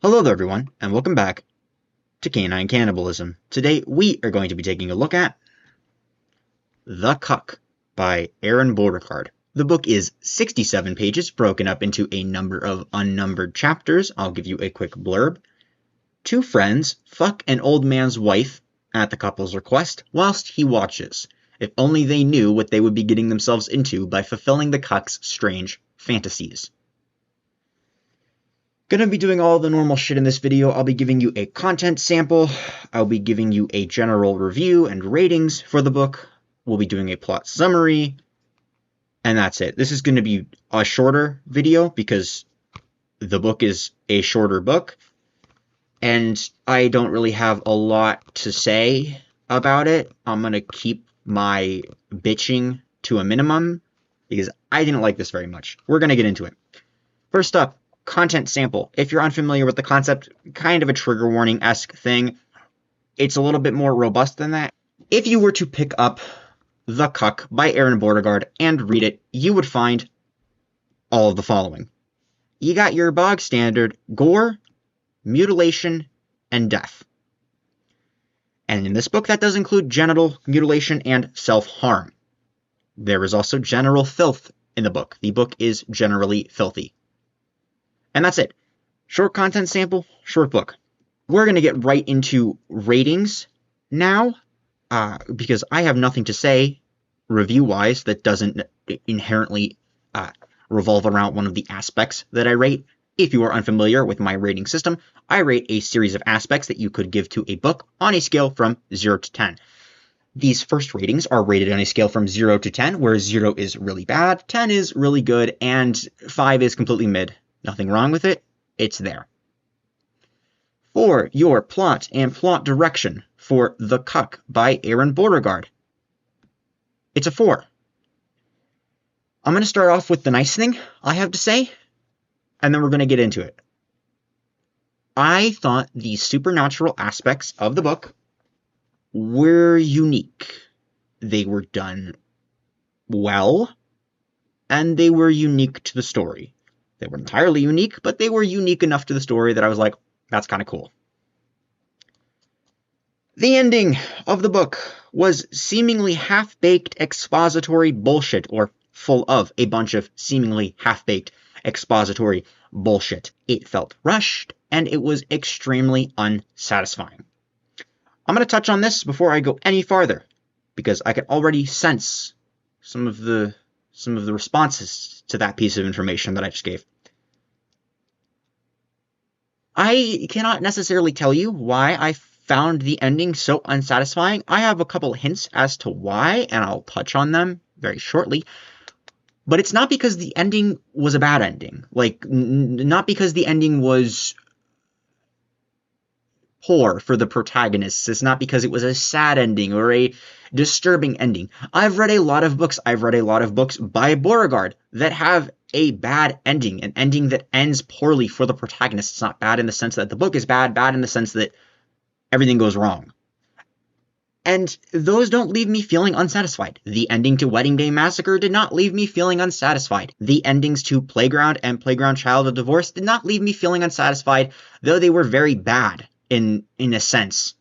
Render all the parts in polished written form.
Hello there everyone, and welcome back to Canine Cannibalism. Today we are going to be taking a look at The Cuck by Aron Beauregard. The book is 67 pages, broken up into a number of unnumbered chapters. I'll give you a quick blurb. Two friends fuck an old man's wife at the couple's request whilst he watches. If only they knew what they would be getting themselves into by fulfilling the cuck's strange fantasies. Gonna be doing all the normal shit in this video. I'll be giving you a content sample. I'll be giving you a general review and ratings for the book. We'll be doing a plot summary. And that's it. This is going to be a shorter video because the book is a shorter book. And I don't really have a lot to say about it. I'm going to keep my bitching to a minimum because I didn't like this very much. We're going to get into it. First up, content sample. If you're unfamiliar with the concept, kind of a trigger warning-esque thing. It's a little bit more robust than that. If you were to pick up The Cuck by Aron Beauregard and read it, you would find all of the following. You got your bog standard gore, mutilation, and death. And in this book, that does include genital mutilation and self-harm. There is also general filth in the book. The book is generally filthy. And that's it. Short content sample, short book. We're going to get right into ratings now, because I have nothing to say review-wise that doesn't inherently revolve around one of the aspects that I rate. If you are unfamiliar with my rating system, I rate a series of aspects that you could give to a book on a scale from 0 to 10. These first ratings are rated on a scale from 0 to 10, where 0 is really bad, 10 is really good, and 5 is completely mid. Nothing wrong with it, it's there. For your plot and plot direction for The Cuck by Aron Beauregard, it's a 4. I'm going to start off with the nice thing I have to say, and then we're going to get into it. I thought the supernatural aspects of the book were unique. They were done well, and they were unique to the story. They were entirely unique, but they were unique enough to the story that I was like, that's kind of cool. The ending of the book was seemingly half-baked expository bullshit, or full of a bunch of seemingly half-baked expository bullshit. It felt rushed, and it was extremely unsatisfying. I'm going to touch on this before I go any farther, because I can already sense some of the responses to that piece of information that I just gave. I cannot necessarily tell you why I found the ending so unsatisfying. I have a couple hints as to why, and I'll touch on them very shortly. But it's not because the ending was a bad ending. Like, not because the ending was poor for the protagonists. It's not because it was a sad ending or a disturbing ending. I've read a lot of books by Beauregard that have a bad ending, an ending that ends poorly for the protagonist. It's not bad in the sense that the book is bad in the sense that everything goes wrong. And those don't leave me feeling unsatisfied. The ending to Wedding Day Massacre did not leave me feeling unsatisfied. The endings to Playground and Playground Child of Divorce did not leave me feeling unsatisfied, though they were very bad in a sense.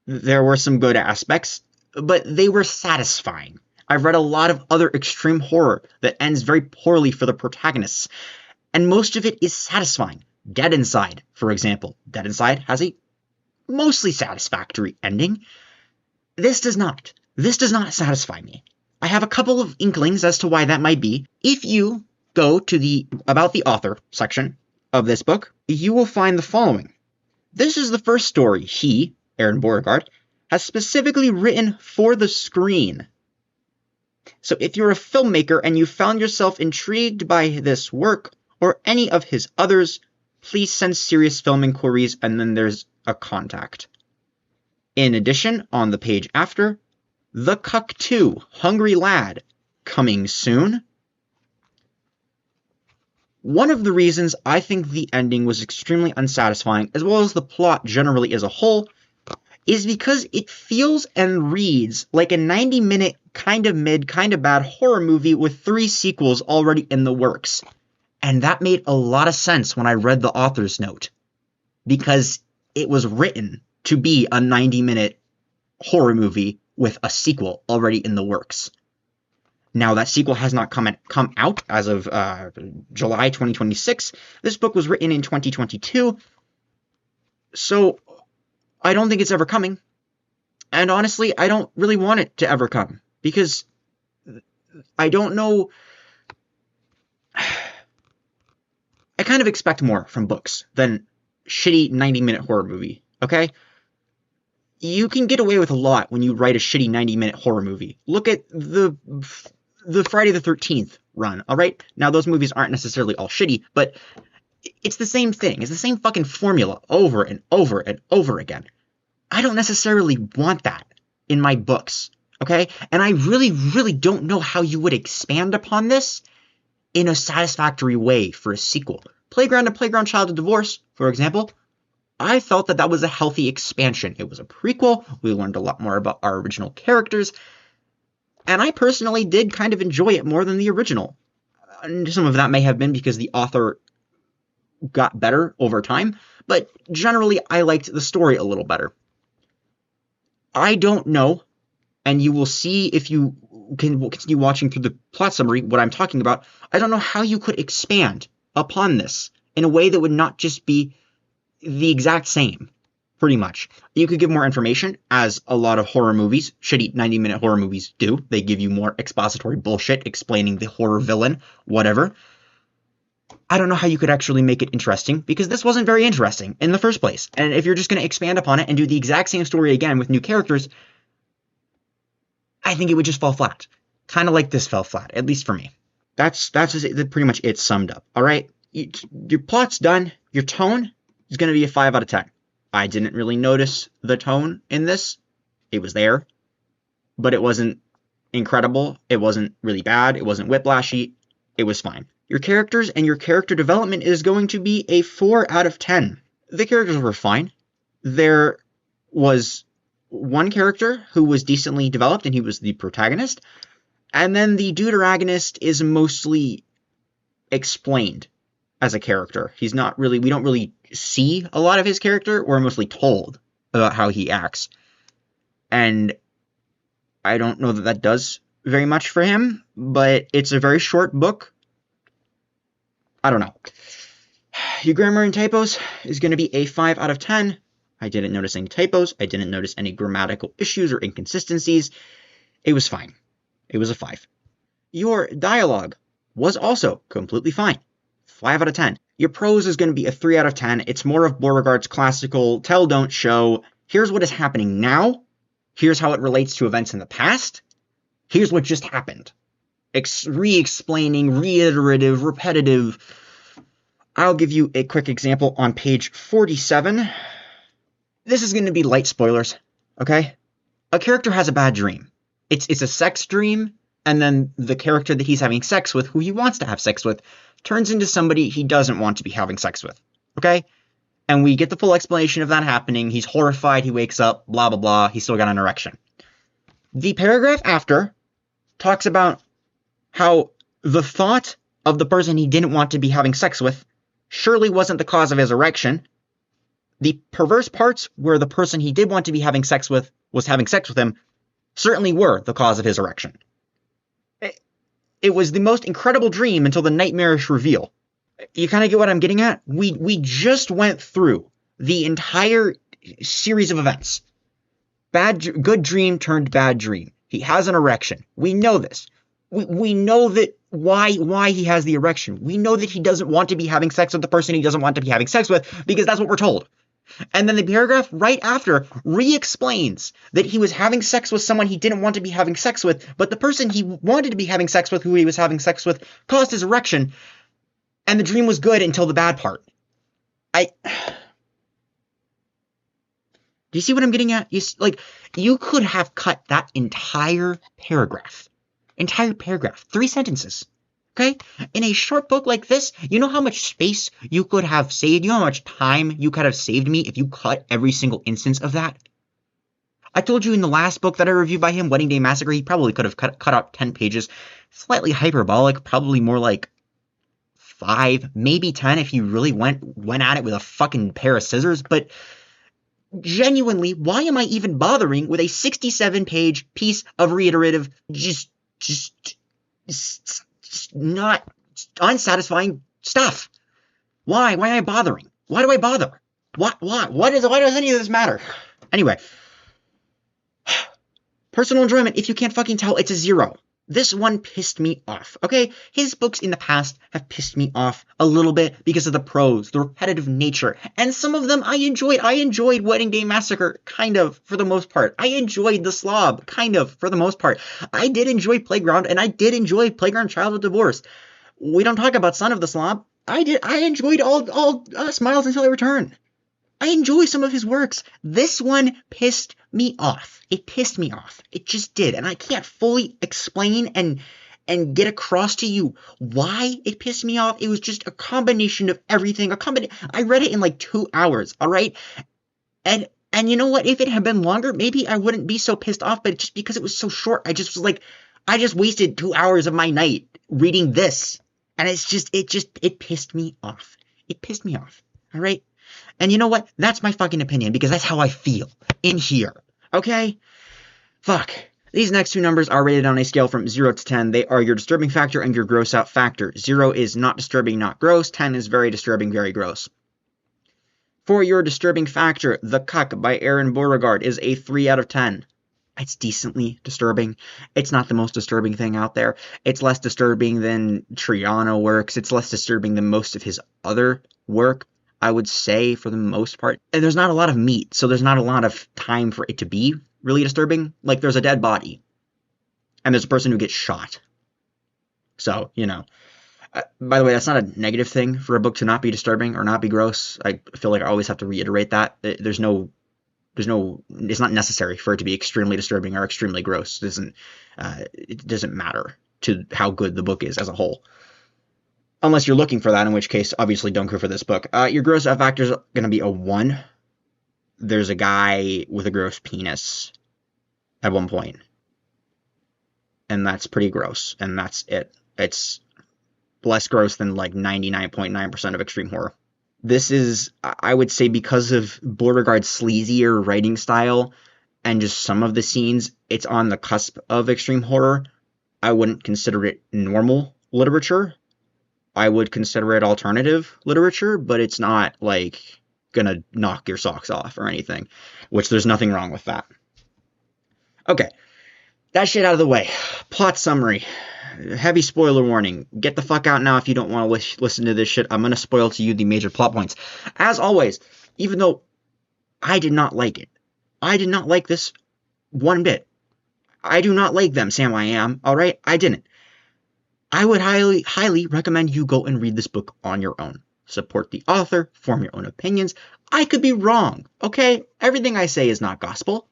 There were some good aspects, but they were satisfying. I've read a lot of other extreme horror that ends very poorly for the protagonists, and most of it is satisfying. Dead Inside, for example. Dead Inside has a mostly satisfactory ending. This does not. This does not satisfy me. I have a couple of inklings as to why that might be. If you go to the About the Author section of this book, you will find the following. This is the first story he, Aron Beauregard, has specifically written for the screen. So if you're a filmmaker and you found yourself intrigued by this work or any of his others, please send serious film inquiries, and then there's a contact. In addition, on the page after, The Cuck 2, Hungry Lad, coming soon. One of the reasons I think the ending was extremely unsatisfying, as well as the plot generally as a whole, is because it feels and reads like a 90-minute kind of mid, kind of bad horror movie with 3 sequels already in the works. And that made a lot of sense when I read the author's note. because it was written to be a 90-minute horror movie with a sequel already in the works. Now, that sequel has not come out as of July 2026. This book was written in 2022, so I don't think it's ever coming. And honestly, I don't really want it to ever come, because I don't know. I kind of expect more from books than shitty 90-minute horror movie, okay? You can get away with a lot when you write a shitty 90-minute horror movie. Look at the Friday the 13th run, all right? Now, those movies aren't necessarily all shitty, but it's the same thing. It's the same fucking formula over and over and over again. I don't necessarily want that in my books, okay? And I really, really don't know how you would expand upon this in a satisfactory way for a sequel. Playground and Playground Child of Divorce, for example, I felt that was a healthy expansion. It was a prequel. We learned a lot more about our original characters. And I personally did kind of enjoy it more than the original. And some of that may have been because the author got better over time, but generally I liked the story a little better. I don't know, and you will see if you can continue watching through the plot summary what I'm talking about. I don't know how you could expand upon this in a way that would not just be the exact same, pretty much. You could give more information, as a lot of horror movies, shitty 90-minute horror movies do. They give you more expository bullshit explaining the horror villain, whatever. I don't know how you could actually make it interesting, because this wasn't very interesting in the first place. And if you're just going to expand upon it and do the exact same story again with new characters, I think it would just fall flat. Kind of like this fell flat, at least for me. That's pretty much it summed up, all right? Your plot's done. Your tone is going to be a 5 out of 10. I didn't really notice the tone in this. It was there, but it wasn't incredible. It wasn't really bad. It wasn't whiplashy. It was fine. Your characters and your character development is going to be a 4 out of 10. The characters were fine. There was one character who was decently developed, and he was the protagonist. And then the deuteragonist is mostly explained as a character. He's not really, we don't really see a lot of his character. We're mostly told about how he acts. And I don't know that that does very much for him, but it's a very short book. I don't know. Your grammar and typos is going to be a 5 out of 10. I didn't notice any typos. I didn't notice any grammatical issues or inconsistencies. It was fine. It was a 5. Your dialogue was also completely fine. 5 out of 10. Your prose is going to be a 3 out of 10. It's more of Beauregard's classical tell, don't show. Here's what is happening now. Here's how it relates to events in the past. Here's what just happened. Re-explaining, reiterative, repetitive. I'll give you a quick example on page 47. This is going to be light spoilers, okay? A character has a bad dream. It's a sex dream, and then the character that he's having sex with, who he wants to have sex with, turns into somebody he doesn't want to be having sex with, okay? And we get the full explanation of that happening. He's horrified, he wakes up, blah, blah, blah, he's still got an erection. The paragraph after talks about how the thought of the person he didn't want to be having sex with surely wasn't the cause of his erection. The perverse parts where the person he did want to be having sex with was having sex with him certainly were the cause of his erection. It was the most incredible dream until the nightmarish reveal. You kind of get what I'm getting at? We just went through the entire series of events. Good dream turned bad dream. He has an erection. We know this. We know that why he has the erection. We know that he doesn't want to be having sex with the person he doesn't want to be having sex with, because that's what we're told. And then the paragraph right after re-explains that he was having sex with someone he didn't want to be having sex with, but the person he wanted to be having sex with, who he was having sex with, caused his erection, and the dream was good until the bad part. Do you see what I'm getting at? You could have cut that entire paragraph. 3 sentences. Okay? In a short book like this, you know how much space you could have saved? You know how much time you could have saved me if you cut every single instance of that? I told you in the last book that I reviewed by him, Wedding Day Massacre, he probably could have cut out 10 pages. Slightly hyperbolic, probably more like 5, maybe 10 if you really went at it with a fucking pair of scissors, but genuinely, why am I even bothering with a 67-page piece of reiterative, just not unsatisfying stuff? Why am I bothering? Why do I bother? Why does any of this matter? Anyway, personal enjoyment, if you can't fucking tell, it's a 0. This one pissed me off, okay? His books in the past have pissed me off a little bit because of the prose, the repetitive nature, and some of them I enjoyed. I enjoyed Wedding Day Massacre, kind of, for the most part. I enjoyed The Slob, kind of, for the most part. I did enjoy Playground, and I did enjoy Playground Childhood Divorce. We don't talk about Son of the Slob. I enjoyed all Smiles Until I Return. I enjoy some of his works. This one pissed me off. It pissed me off. It just did. And I can't fully explain and get across to you why it pissed me off. It was just a combination of everything. I read it in like 2 hours, all right? And you know what? If it had been longer, maybe I wouldn't be so pissed off. But just because it was so short, I just was like, I just wasted 2 hours of my night reading this. And it pissed me off. It pissed me off, all right? And you know what? That's my fucking opinion because that's how I feel in here. Okay? Fuck. These next two numbers are rated on a scale from 0 to 10. They are your disturbing factor and your gross out factor. 0 is not disturbing, not gross. 10 is very disturbing, very gross. For your disturbing factor, The Cuck by Aron Beauregard is a 3 out of 10. It's decently disturbing. It's not the most disturbing thing out there. It's less disturbing than Triano works. It's less disturbing than most of his other work, I would say, for the most part. And there's not a lot of meat, so there's not a lot of time for it to be really disturbing. Like, there's a dead body, and there's a person who gets shot. So, you know. By the way, that's not a negative thing for a book to not be disturbing or not be gross. I feel like I always have to reiterate that. It's not necessary for it to be extremely disturbing or extremely gross. It doesn't matter to how good the book is as a whole. Unless you're looking for that, in which case, obviously, don't go for this book. Your gross out factor is going to be a 1. There's a guy with a gross penis at one point. And that's pretty gross. And that's it. It's less gross than like 99.9% of extreme horror. This is, I would say, because of Beauregard's sleazier writing style and just some of the scenes, it's on the cusp of extreme horror. I wouldn't consider it normal literature. I would consider it alternative literature, but it's not, like, gonna knock your socks off or anything, which there's nothing wrong with that. Okay, that shit out of the way. Plot summary. Heavy spoiler warning. Get the fuck out now if you don't want to listen to this shit. I'm gonna spoil to you the major plot points. As always, even though I did not like it, I did not like this one bit. I do not like them, Sam I Am, alright? I didn't. I would highly recommend you go and read this book on your own. Support the author, form your own opinions. I could be wrong, okay? Everything I say is not gospel.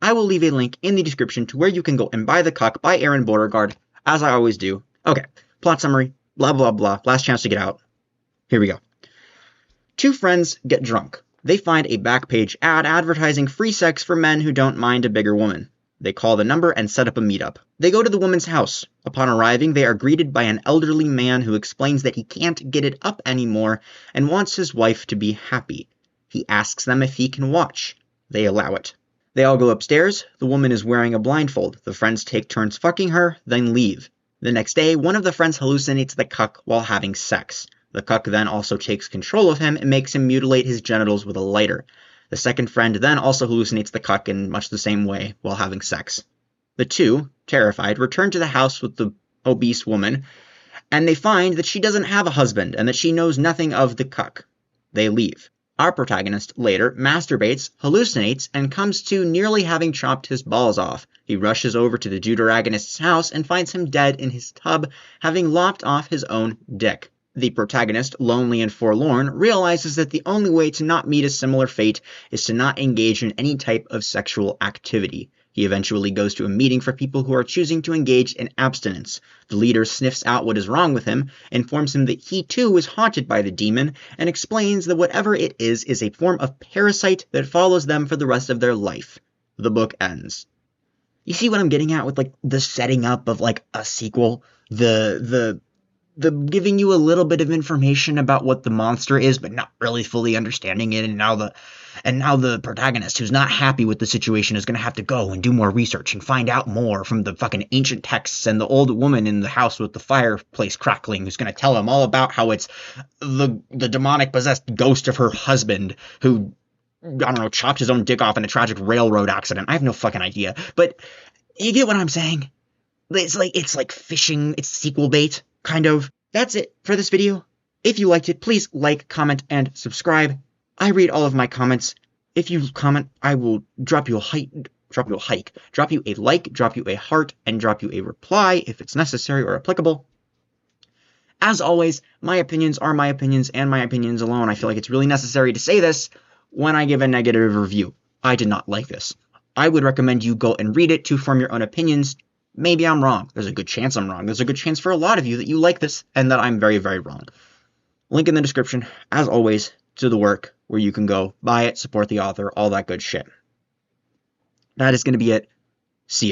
I will leave a link in the description to where you can go and buy The Cuck by Aron Beauregard, as I always do. Okay, plot summary, blah, blah, blah. Last chance to get out. Here we go. 2 friends get drunk. They find a back page ad advertising free sex for men who don't mind a bigger woman. They call the number and set up a meetup. They go to the woman's house. Upon arriving, they are greeted by an elderly man who explains that he can't get it up anymore and wants his wife to be happy. He asks them if he can watch. They allow it. They all go upstairs. The woman is wearing a blindfold. The friends take turns fucking her, then leave. The next day, one of the friends hallucinates the cuck while having sex. The cuck then also takes control of him and makes him mutilate his genitals with a lighter. The second friend then also hallucinates the cuck in much the same way while having sex. The two, terrified, return to the house with the obese woman, and they find that she doesn't have a husband and that she knows nothing of the cuck. They leave. Our protagonist later masturbates, hallucinates, and comes to nearly having chopped his balls off. He rushes over to the deuteragonist's house and finds him dead in his tub, having lopped off his own dick. The protagonist, lonely and forlorn, realizes that the only way to not meet a similar fate is to not engage in any type of sexual activity. He eventually goes to a meeting for people who are choosing to engage in abstinence. The leader sniffs out what is wrong with him, informs him that he too is haunted by the demon, and explains that whatever it is a form of parasite that follows them for the rest of their life. The book ends. You see what I'm getting at with, like, the setting up of, like, a sequel? The giving you a little bit of information about what the monster is, but not really fully understanding it, and now the protagonist, who's not happy with the situation, is going to have to go and do more research and find out more from the fucking ancient texts, and the old woman in the house with the fireplace crackling, who's going to tell him all about how it's the demonic possessed ghost of her husband who, I don't know, chopped his own dick off in a tragic railroad accident. I have no fucking idea, but you get what I'm saying. It's like fishing, it's sequel bait, kind of. That's it for this video. If you liked it, please like, comment, and subscribe. I read all of my comments. If you comment, I will drop you a like, drop you a heart, and drop you a reply if it's necessary or applicable. As always, my opinions are my opinions and my opinions alone. I feel like it's really necessary to say this when I give a negative review. I did not like this. I would recommend you go and read it to form your own opinions. Maybe I'm wrong. There's a good chance I'm wrong. There's a good chance for a lot of you that you like this and that I'm very, very wrong. Link in the description, as always, to the work where you can go buy it, support the author, all that good shit. That is going to be it. See ya.